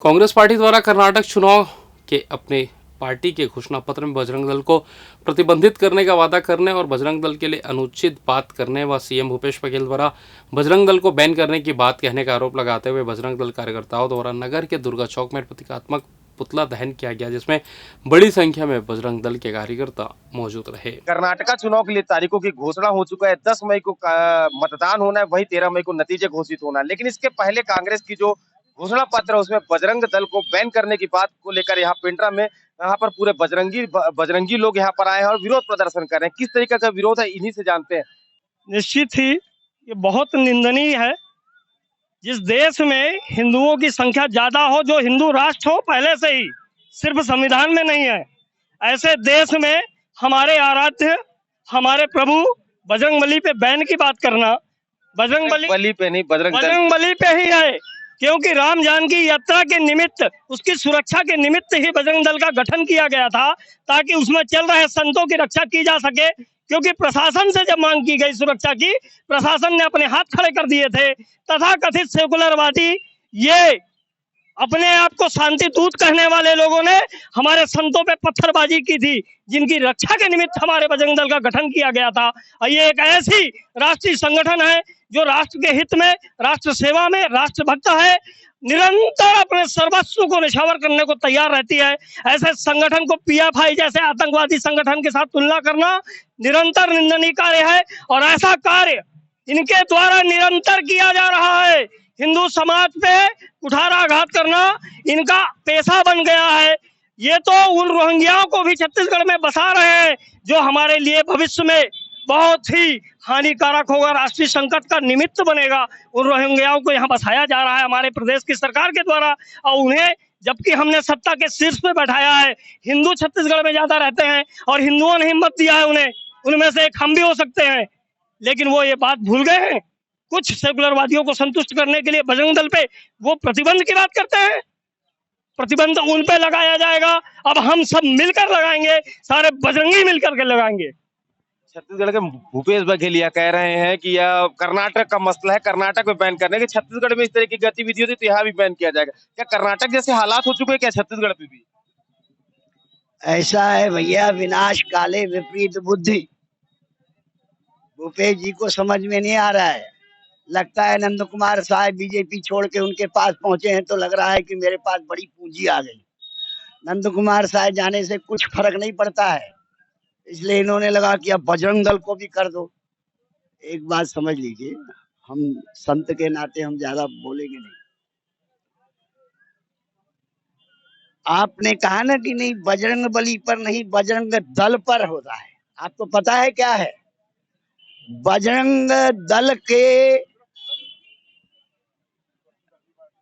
Congress party द्वारा कर्नाटक चुनाव के अपने पार्टी के घोषणा पत्र में बजरंग दल को प्रतिबंधित करने का वादा करने और बजरंग दल के लिए अनुचित बात करने व सीएम भूपेश बघेल द्वारा बजरंग दल को बैन करने की बात कहने का आरोप लगाते हुए बजरंग दल कार्यकर्ताओं द्वारा नगर के दुर्गा चौक में प्रतीकात्मक पुतला दहन किया गया, जिसमें बड़ी संख्या में बजरंग दल के कार्यकर्ता मौजूद रहे। कर्नाटका चुनाव के लिए तारीखों की घोषणा हो चुका है। 10 मई को मतदान होना है, वही 13 मई को नतीजे घोषित होना है। लेकिन इसके पहले कांग्रेस की जो घोषणा पत्र है उसमें बजरंग दल को बैन करने की बात को लेकर यहाँ पिंडरा में यहाँ पर पूरे बजरंगी लोग यहाँ पर आए हैं और विरोध प्रदर्शन कर रहे हैं। किस तरीके का विरोध है, इन्हीं से जानते हैं। निश्चित ही ये बहुत निंदनीय है। जिस देश में हिंदुओं की संख्या ज्यादा हो, जो हिंदू राष्ट्र हो पहले से ही, सिर्फ संविधान में नहीं है, ऐसे देश में हमारे आराध्य, हमारे प्रभु बजरंगबली पे बैन की बात करना, बली पे नहीं, बजरंगबली पे ही है। क्योंकि राम जानकी यात्रा के निमित्त, उसकी सुरक्षा के निमित्त ही बजरंग दल का गठन किया गया था, ताकि उसमें चल रहे संतों की रक्षा की जा सके। क्योंकि प्रशासन से जब मांग की गई सुरक्षा की, प्रशासन ने अपने हाथ खड़े कर दिए थे। तथा कथित सेकुलरवादी, ये अपने आप को शांति दूत कहने वाले लोगों ने हमारे संतों पे पत्थरबाजी की थी, जिनकी रक्षा के निमित्त हमारे बजरंग दल का गठन किया गया था। और ये एक ऐसी राष्ट्रीय संगठन है जो राष्ट्र के हित में, राष्ट्र सेवा में, राष्ट्रभक्त है, निरंतर अपने सर्वस्व को निछावर करने को तैयार रहती है। ऐसे संगठन को पीएफआई जैसे आतंकवादी संगठन के साथ तुलना करना निरंतर निंदनीय कार्य है। और ऐसा कार्य इनके द्वारा निरंतर किया जा रहा है। हिंदू समाज पे कुठाराघात करना इनका पेशा बन गया है। ये तो उन रोहिंग्याओं को भी छत्तीसगढ़ में बसा रहे हैं, जो हमारे लिए भविष्य में बहुत ही हानिकारक होगा, राष्ट्रीय संकट का निमित्त बनेगा। उन रोहिंग्याओं को यहाँ बसाया जा रहा है हमारे प्रदेश की सरकार के द्वारा, और उन्हें जबकि हमने सत्ता के शीर्ष पे बैठाया है। हिंदू छत्तीसगढ़ में ज्यादा रहते हैं और हिंदुओं ने हिम्मत दिया है उन्हें, उनमें से एक हम भी हो सकते हैं। लेकिन वो ये बात भूल गए हैं। कुछ सेकुलरवादियों को संतुष्ट करने के लिए बजरंग दल पे वो प्रतिबंध की बात करते हैं। प्रतिबंध उन पे लगाया जाएगा, अब हम सब मिलकर लगाएंगे, सारे बजरंगी मिलकर के लगाएंगे। छत्तीसगढ़ के भूपेश बघेल कह रहे हैं कि यह कर्नाटक का मसला है, कर्नाटक में बैन करने के, छत्तीसगढ़ में इस तरह की गतिविधि होती तो यहाँ भी बैन किया जाएगा। क्या कर्नाटक जैसे हालात हो चुके हैं क्या छत्तीसगढ़ में भी? ऐसा है भैया, विनाश काले विपरीत बुद्धि। भूपेश जी को समझ में नहीं आ रहा है। लगता है नंद कुमार साहब बीजेपी छोड़ के उनके पास पहुंचे हैं तो लग रहा है कि मेरे पास बड़ी पूंजी आ गई। नंद कुमार साहब जाने से कुछ फर्क नहीं पड़ता है, इसलिए इन्होंने लगा कि अब बजरंग दल को भी कर दो। एक बात समझ लीजिए, हम संत के नाते हम ज्यादा बोलेंगे नहीं। आपने कहा ना कि नहीं बजरंग बली पर नहीं, बजरंग दल पर होता है। आपको पता है क्या है? बजरंग दल के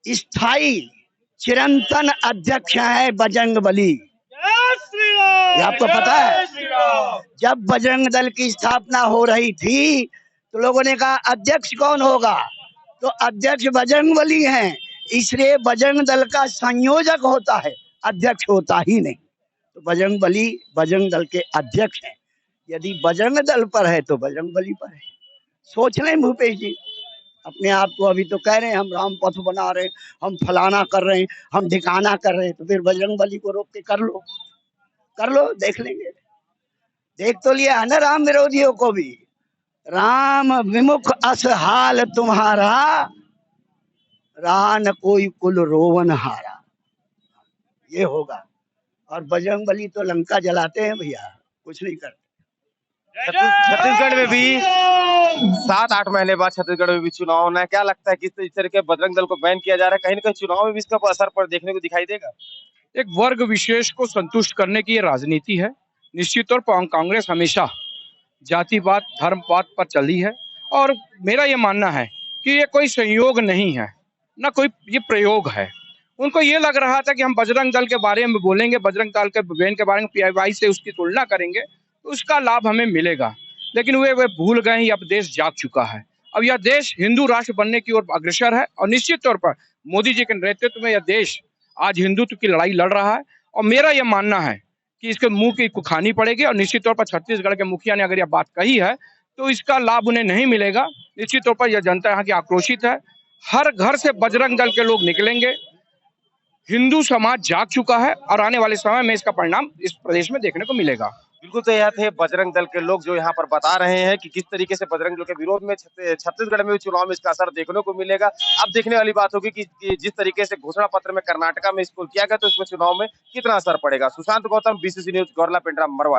स्थायी चिरंतन अध्यक्ष है बजरंग बली। आपको पता है? जब बजरंग दल की स्थापना हो रही थी तो लोगों ने कहा अध्यक्ष कौन होगा, तो अध्यक्ष बजरंग बली हैं, इसलिए बजरंग दल का संयोजक होता है, अध्यक्ष होता ही नहीं। तो बजरंग बली बजरंग दल के अध्यक्ष हैं। यदि बजरंग दल पर है तो बजरंग बली पर है। सोच लें भूपेश जी, अपने आप को अभी तो कह रहे हैं हम राम पथ बना रहे हैं, हम फलाना कर रहे हैं, हम ढिकाना कर रहे हैं, तो फिर बजरंग बली को रोक के कर लो, देख लेंगे। देख तो लिया है ना राम विरोधियों को भी। राम विमुख अस हाल तुम्हारा, रहा न कोई कुल रोवन हारा, ये होगा। और बजरंग बली तो लंका जलाते हैं भैया, कुछ नहीं करते। छत्तीसगढ़ में भी 7-8 महीने बाद छत्तीसगढ़ में भी चुनाव होना है। क्या लगता है किस तरह के बजरंग दल को बैन किया जा रहा है? कहीं ना कहीं चुनाव में भी इसका असर पर देखने को दिखाई देगा। एक वर्ग विशेष को संतुष्ट करने की ये राजनीति है। निश्चित तौर पर कांग्रेस हमेशा जातिवाद धर्मवाद पर चली है, और मेरा ये मानना है कि ये कोई संयोग नहीं है, ना कोई ये प्रयोग है। उनको ये लग रहा था कि हम बजरंग दल के बारे में बोलेंगे, बजरंग दल के बैन के बारे में पीआईवाई से उसकी तुलना करेंगे तो उसका लाभ हमें मिलेगा। लेकिन वे भूल गए ही, अब देश जाग चुका है। अब यह देश हिंदू राष्ट्र बनने की ओर अग्रसर है, और निश्चित तौर पर मोदी जी के नेतृत्व में यह देश आज हिंदुत्व की लड़ाई लड़ रहा है। और मेरा यह मानना है कि इसके मुंह की खानी पड़ेगी, और निश्चित तौर पर छत्तीसगढ़ के मुखिया ने अगर यह बात कही है तो इसका लाभ उन्हें नहीं मिलेगा। निश्चित तौर पर यह जनता यहाँ की आक्रोशित है। हर घर से बजरंग दल के लोग निकलेंगे, हिंदू समाज जाग चुका है और आने वाले समय में इसका परिणाम इस प्रदेश में देखने को मिलेगा। बिल्कुल, तो यह थे बजरंग दल के लोग जो यहाँ पर बता रहे हैं कि किस तरीके से बजरंग दल के विरोध में छत्तीसगढ़ में भी चुनाव में इसका असर देखने को मिलेगा। अब देखने वाली बात होगी कि जिस तरीके से घोषणा पत्र में कर्नाटका में इसको किया गया तो इसमें चुनाव में कितना असर पड़ेगा। सुशांत गौतम, बीसीसी न्यूज, गौरला पेंड्रा, मरवा।